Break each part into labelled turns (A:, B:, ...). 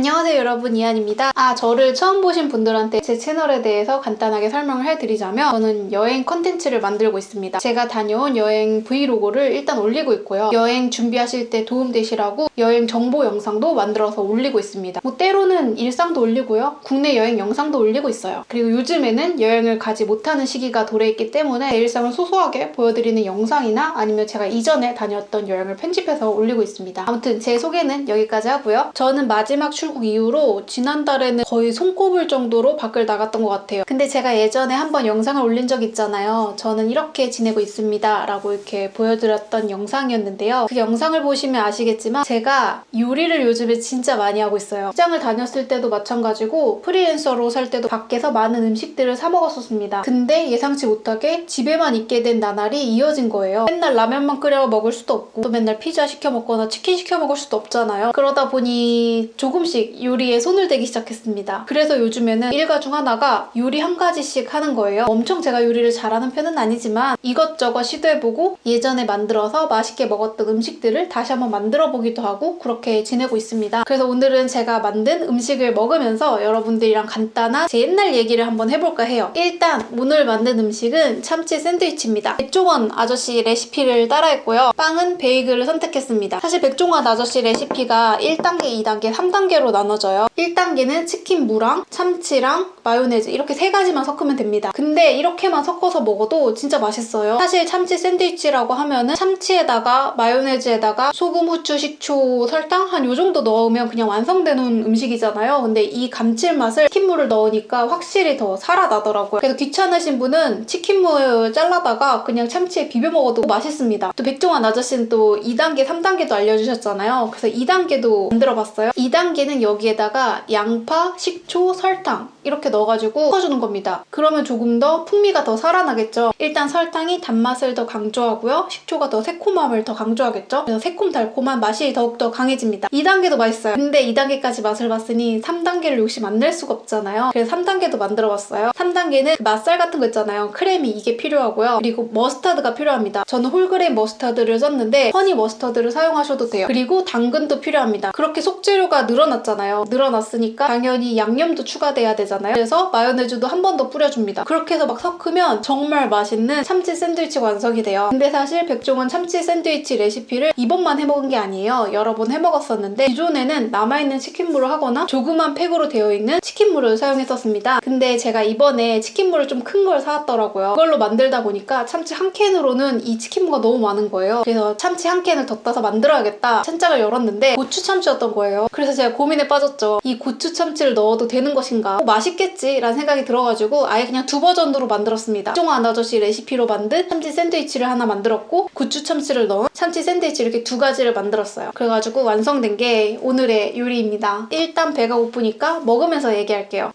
A: 안녕하세요 여러분, 이한입니다. 저를 처음 보신 분들한테 제 채널에 대해서 간단하게 설명을 해드리자면, 저는 여행 컨텐츠를 만들고 있습니다. 제가 다녀온 여행 브이로그를 일단 올리고 있고요. 여행 준비하실 때 도움되시라고 여행 정보 영상도 만들어서 올리고 있습니다. 때로는 일상도 올리고요. 국내 여행 영상도 올리고 있어요. 그리고 요즘에는 여행을 가지 못하는 시기가 도래했기 때문에 제 일상을 소소하게 보여드리는 영상이나 아니면 제가 이전에 다녔던 여행을 편집해서 올리고 있습니다. 아무튼 제 소개는 여기까지 하고요. 저는 마지막 출국 이후로 지난달에는 거의 손꼽을 정도로 밖을 나갔던 것 같아요. 근데 제가 예전에 한번 영상을 올린 적 있잖아요. 저는 이렇게 지내고 있습니다 라고 이렇게 보여드렸던 영상이었는데요. 그 영상을 보시면 아시겠지만 제가 요리를 요즘에 진짜 많이 하고 있어요. 직장을 다녔을 때도 마찬가지고 프리랜서로 살 때도 밖에서 많은 음식들을 사 먹었었습니다. 근데 예상치 못하게 집에만 있게 된 나날이 이어진 거예요. 맨날 라면만 끓여 먹을 수도 없고, 또 맨날 피자 시켜 먹거나 치킨 시켜 먹을 수도 없잖아요. 그러다 보니 조금씩 요리에 손을 대기 시작했습니다. 그래서 요즘에는 일과 중 하나가 요리 한 가지씩 하는 거예요. 엄청 제가 요리를 잘하는 편은 아니지만 이것저것 시도해보고 예전에 만들어서 맛있게 먹었던 음식들을 다시 한번 만들어보기도 하고 그렇게 지내고 있습니다. 그래서 오늘은 제가 만든 음식을 먹으면서 여러분들이랑 간단한 제 옛날 얘기를 한번 해볼까 해요. 일단 오늘 만든 음식은 참치 샌드위치입니다. 백종원 아저씨 레시피를 따라했고요. 빵은 베이글을 선택했습니다. 사실 백종원 아저씨 레시피가 1단계, 2단계, 3단계로 나눠져요. 1단계는 치킨 무랑 참치랑 마요네즈 이렇게 3가지만 섞으면 됩니다. 근데 이렇게만 섞어서 먹어도 진짜 맛있어요. 사실 참치 샌드위치라고 하면은 참치에다가 마요네즈에다가 소금, 후추, 식초, 설탕 한 요 정도 넣으면 그냥 완성되는 음식이잖아요. 근데 이 감칠맛을 치킨무를 넣으니까 확실히 더 살아나더라고요. 그래서 귀찮으신 분은 치킨무 잘라다가 그냥 참치에 비벼 먹어도 맛있습니다. 또 백종원 아저씨는 또 2단계, 3단계도 알려주셨잖아요. 그래서 2단계도 만들어봤어요. 2단계는 여기에다가 양파, 식초, 설탕 이렇게 넣어가지고 섞어주는 겁니다. 그러면 조금 더 풍미가 더 살아나겠죠. 일단 설탕이 단맛을 더 강조하고요. 식초가 더 새콤함을 더 강조하겠죠. 그래서 새콤달콤한 맛이 더욱더 강해집니다. 2단계도 맛있어요. 근데 2단계까지 맛을 봤으니 3단계를 욕심 안 낼 수가 없잖아요. 그래서 3단계도 만들어봤어요. 3단계는 맛살 같은 거 있잖아요. 크래미 이게 필요하고요. 그리고 머스타드가 필요합니다. 저는 홀그레인 머스타드를 썼는데 허니 머스타드를 사용하셔도 돼요. 그리고 당근도 필요합니다. 그렇게 속재료가 늘어났잖아요. 늘어났으니까 당연히 양념도 추가돼야 되잖아요. 그래서 마요네즈도 한 번 더 뿌려줍니다. 그렇게 해서 막 섞으면 정말 맛있는 참치 샌드위치가 완성이 돼요. 근데 사실 백종원 참치 샌드위치 레시피를 이번만 해먹은 게 아니에요. 여러 번 해먹었었는데 기존에는 남아있는 치킨무를 하거나 조그만 팩으로 되어 있는 치킨무를 사용했었습니다. 근데 제가 이번에 치킨무를 좀 큰 걸 사왔더라고요. 그걸로 만들다 보니까 참치 한 캔으로는 이 치킨무가 너무 많은 거예요. 그래서 참치 한 캔을 더 따서 만들어야겠다. 찬장을 열었는데 고추 참치였던 거예요. 그래서 제가 고민에 빠졌죠. 이 고추 참치를 넣어도 되는 것인가? 맛있겠지? 라는 생각이 들어가지고 아예 그냥 2버전으로 만들었습니다. 백종원 아저씨 레시피로 만든 참치 샌드위치를 하나 만들었고, 고추 참치를 넣은 참치 샌드위치 이렇게 2가지를 만들었어요. 그래가지고 완성된 게 오늘의 요리입니다. 일단 배가 고프니까 먹으면서 얘기할게요.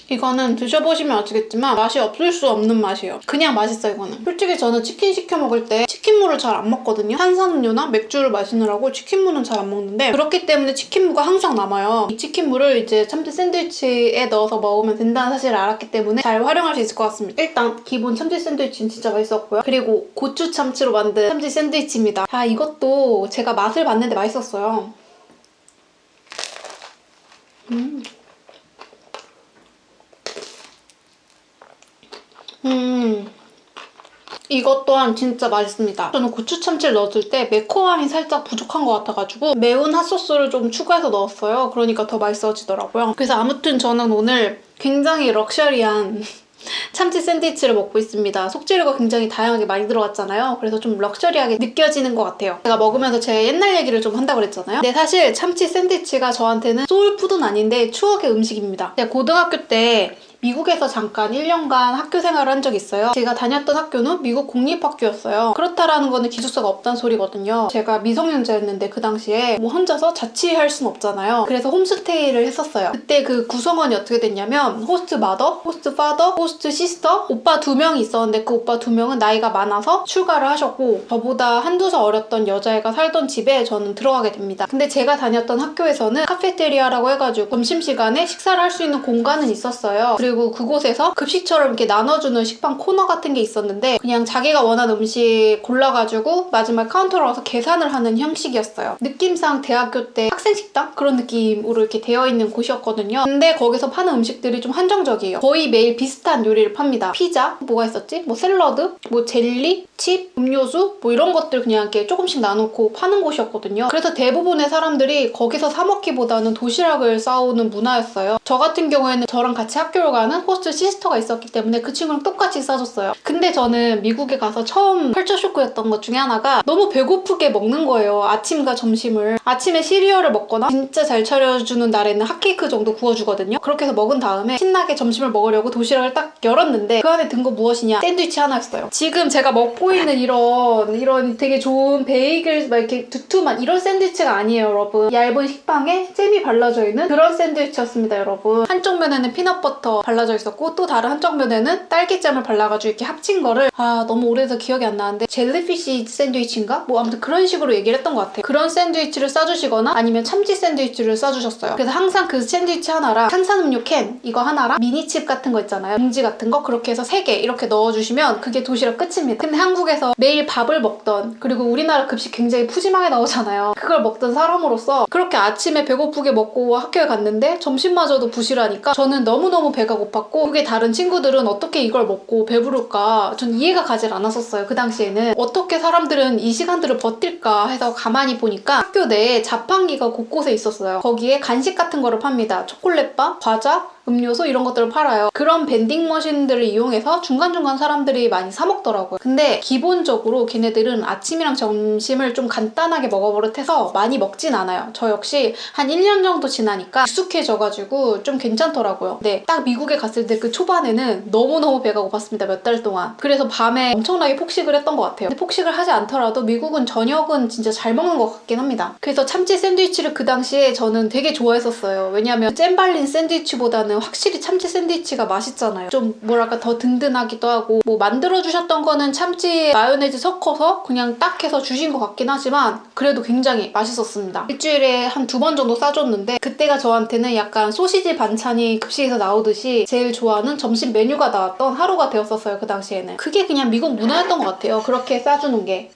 A: 이거는 드셔보시면 아시겠지만 맛이 없을 수 없는 맛이에요. 그냥 맛있어요, 이거는. 솔직히 저는 치킨 시켜 먹을 때 치킨무를 잘 안 먹거든요. 탄산음료나 맥주를 마시느라고 치킨무는 잘 안 먹는데, 그렇기 때문에 치킨무가 항상 남아요. 이 치킨무를 이제 참치 샌드위치에 넣어서 먹으면 된다는 사실을 알았기 때문에 잘 활용할 수 있을 것 같습니다. 일단 기본 참치 샌드위치는 진짜 맛있었고요. 그리고 고추 참치로 만든 참치 샌드위치입니다. 이것도 제가 맛을 봤는데 맛있었어요. 이것 또한 진짜 맛있습니다. 저는 고추 참치를 넣었을 때 매콤함이 살짝 부족한 것 같아가지고 매운 핫소스를 좀 추가해서 넣었어요. 그러니까 더 맛있어지더라고요. 그래서 아무튼 저는 오늘 굉장히 럭셔리한 참치 샌드위치를 먹고 있습니다. 속재료가 굉장히 다양하게 많이 들어갔잖아요. 그래서 좀 럭셔리하게 느껴지는 것 같아요. 제가 먹으면서 제 옛날 얘기를 좀 한다고 그랬잖아요. 근데 사실 참치 샌드위치가 저한테는 소울푸드는 아닌데 추억의 음식입니다. 제가 고등학교 때 미국에서 잠깐 1년간 학교 생활을 한 적이 있어요. 제가 다녔던 학교는 미국 공립학교였어요. 그렇다라는 거는 기숙사가 없다는 소리거든요. 제가 미성년자였는데 그 당시에 뭐 혼자서 자취할 순 없잖아요. 그래서 홈스테이를 했었어요. 그때 그 구성원이 어떻게 됐냐면 호스트 마더, 호스트 파더, 호스트 시스터, 오빠 2명이 있었는데 그 오빠 2명은 나이가 많아서 출가를 하셨고, 저보다 한두 살 어렸던 여자애가 살던 집에 저는 들어가게 됩니다. 근데 제가 다녔던 학교에서는 카페테리아라고 해가지고 점심시간에 식사를 할 수 있는 공간은 있었어요. 그리고 그곳에서 급식처럼 이렇게 나눠주는 식빵 코너 같은 게 있었는데 그냥 자기가 원하는 음식 골라가지고 마지막 카운터로 와서 계산을 하는 형식이었어요. 느낌상 대학교 때 학생 식당? 그런 느낌으로 이렇게 되어 있는 곳이었거든요. 근데 거기서 파는 음식들이 좀 한정적이에요. 거의 매일 비슷한 요리를 팝니다. 피자? 뭐가 있었지? 뭐 샐러드? 뭐 젤리? 칩? 음료수? 뭐 이런 것들 그냥 이렇게 조금씩 나놓고 파는 곳이었거든요. 그래서 대부분의 사람들이 거기서 사 먹기보다는 도시락을 싸오는 문화였어요. 저 같은 경우에는 저랑 같이 학교를 가는 호스트 시스터가 있었기 때문에 그 친구랑 똑같이 싸줬어요. 근데 저는 미국에 가서 처음 컬처 쇼크였던 것 중에 하나가 너무 배고프게 먹는 거예요. 아침과 점심을. 아침에 시리얼을 먹거나 진짜 잘 차려주는 날에는 핫케이크 정도 구워주거든요. 그렇게 해서 먹은 다음에 신나게 점심을 먹으려고 도시락을 딱 열었는데 그 안에 든 거 무엇이냐? 샌드위치 하나였어요. 지금 제가 먹고 있는 이런 되게 좋은 베이글 막 이렇게 두툼한 이런 샌드위치가 아니에요, 여러분. 얇은 식빵에 잼이 발라져 있는 그런 샌드위치였습니다, 여러분. 한쪽 면에는 피넛버터 발라져 있었고 또 다른 한쪽 면에는 딸기잼을 발라가지고 이렇게 합친 거를 너무 오래돼서 기억이 안 나는데 젤리피쉬 샌드위치인가? 뭐 아무튼 그런 식으로 얘기를 했던 것 같아요. 그런 샌드위치를 싸주시거나 아니면 참치 샌드위치를 싸주셨어요. 그래서 항상 그 샌드위치 하나랑 탄산음료 캔 이거 하나랑 미니칩 같은 거 있잖아요. 봉지 같은 거 그렇게 해서 3개 이렇게 넣어주시면 그게 도시락 끝입니다. 근데 한국에서 매일 밥을 먹던 그리고 우리나라 급식 굉장히 푸짐하게 나오잖아요. 그걸 먹던 사람으로서 그렇게 아침에 배고프게 먹고 학교에 갔는데 점심마저도 부실하니까 저는 너무너무 배가 고팠고 그게 다른 친구들은 어떻게 이걸 먹고 배부를까 전 이해가 가질 않았었어요. 그 당시에는 어떻게 사람들은 이 시간들을 버틸까 해서 가만히 보니까 학교 내에 자판기가 곳곳에 있었어요. 거기에 간식 같은 거를 팝니다. 초콜릿바, 과자, 음료수 이런 것들을 팔아요. 그런 밴딩 머신들을 이용해서 중간중간 사람들이 많이 사 먹더라고요. 근데 기본적으로 걔네들은 아침이랑 점심을 좀 간단하게 먹어버릇해서 많이 먹진 않아요. 저 역시 한 1년 정도 지나니까 익숙해져가지고 좀 괜찮더라고요. 근데 딱 미국에 갔을 때 그 초반에는 너무너무 배가 고팠습니다. 몇 달 동안. 그래서 밤에 엄청나게 폭식을 했던 것 같아요. 근데 폭식을 하지 않더라도 미국은 저녁은 진짜 잘 먹는 것 같긴 합니다. 그래서 참치 샌드위치를 그 당시에 저는 되게 좋아했었어요. 왜냐면 잼 발린 샌드위치보다는 확실히 참치 샌드위치가 맛있잖아요. 좀 뭐랄까 더 든든하기도 하고 뭐 만들어주셨던 거는 참치 마요네즈 섞어서 그냥 딱 해서 주신 것 같긴 하지만 그래도 굉장히 맛있었습니다. 일주일에 한 2번 정도 싸줬는데 그때가 저한테는 약간 소시지 반찬이 급식에서 나오듯이 제일 좋아하는 점심 메뉴가 나왔던 하루가 되었었어요. 그 당시에는. 그게 그냥 미국 문화였던 것 같아요. 그렇게 싸주는 게.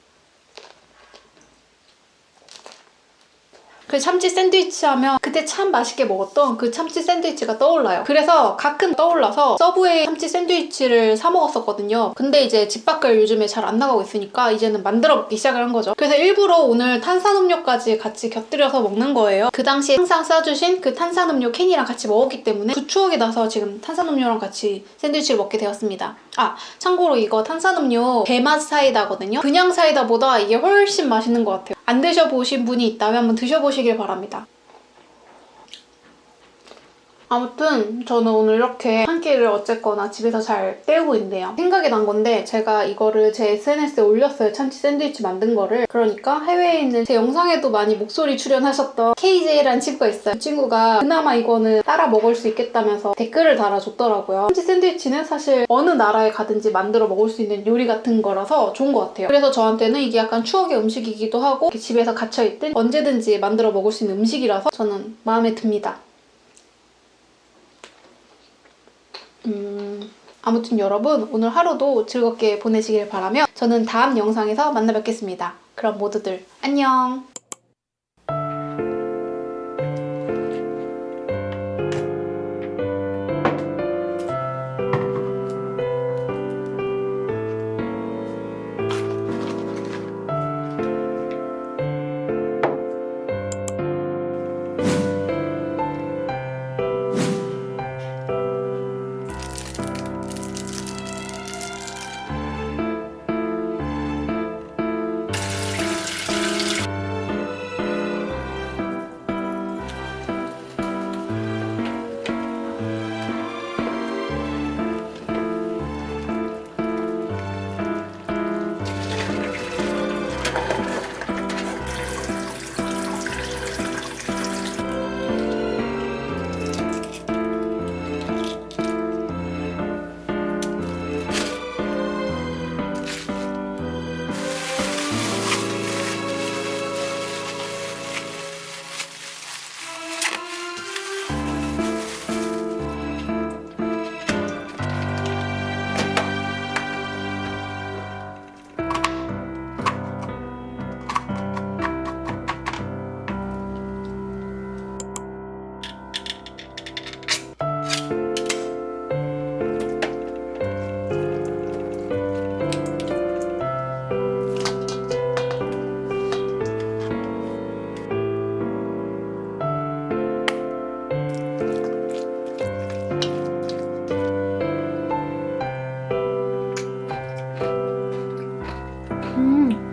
A: 그 참치 샌드위치 하면 그때 참 맛있게 먹었던 그 참치 샌드위치가 떠올라요. 그래서 가끔 떠올라서 서브웨이 참치 샌드위치를 사 먹었었거든요. 근데 이제 집 밖을 요즘에 잘 안 나가고 있으니까 이제는 만들어 먹기 시작을 한 거죠. 그래서 일부러 오늘 탄산음료까지 같이 곁들여서 먹는 거예요. 그 당시에 항상 싸주신 그 탄산음료 캔이랑 같이 먹었기 때문에 그 추억이 나서 지금 탄산음료랑 같이 샌드위치를 먹게 되었습니다. 참고로 이거 탄산음료 배맛 사이다거든요. 그냥 사이다보다 이게 훨씬 맛있는 것 같아요. 안 드셔보신 분이 있다면 한번 드셔보시길 바랍니다. 아무튼 저는 오늘 이렇게 한 끼를 어쨌거나 집에서 잘 때우고 있네요. 생각이 난 건데 제가 이거를 제 SNS에 올렸어요. 참치 샌드위치 만든 거를. 그러니까 해외에 있는 제 영상에도 많이 목소리 출연하셨던 KJ라는 친구가 있어요. 그 친구가 그나마 이거는 따라 먹을 수 있겠다면서 댓글을 달아줬더라고요. 참치 샌드위치는 사실 어느 나라에 가든지 만들어 먹을 수 있는 요리 같은 거라서 좋은 것 같아요. 그래서 저한테는 이게 약간 추억의 음식이기도 하고 집에서 갇혀있든 언제든지 만들어 먹을 수 있는 음식이라서 저는 마음에 듭니다. 아무튼 여러분 오늘 하루도 즐겁게 보내시길 바라며 저는 다음 영상에서 만나 뵙겠습니다. 그럼 모두들 안녕!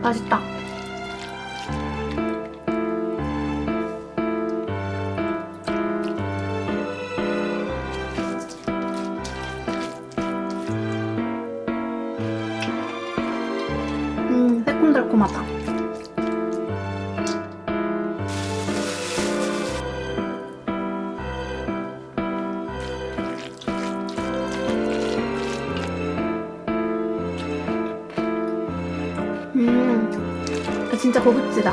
A: 맛있다. 새콤달콤하다. 진짜 고급지다.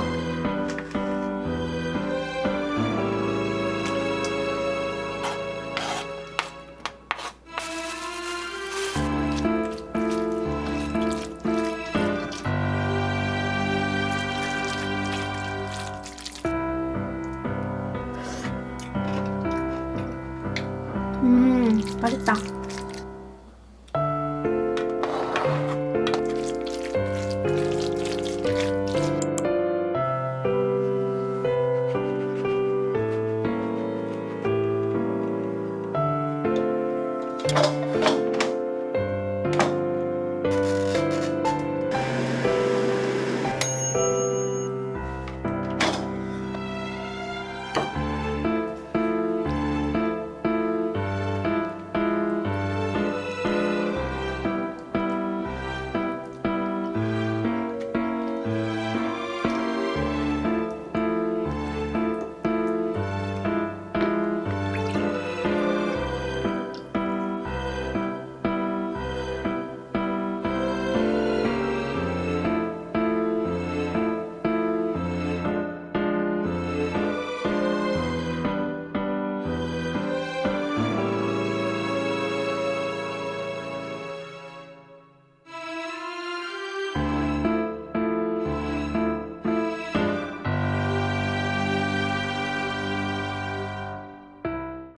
A: 맛있다.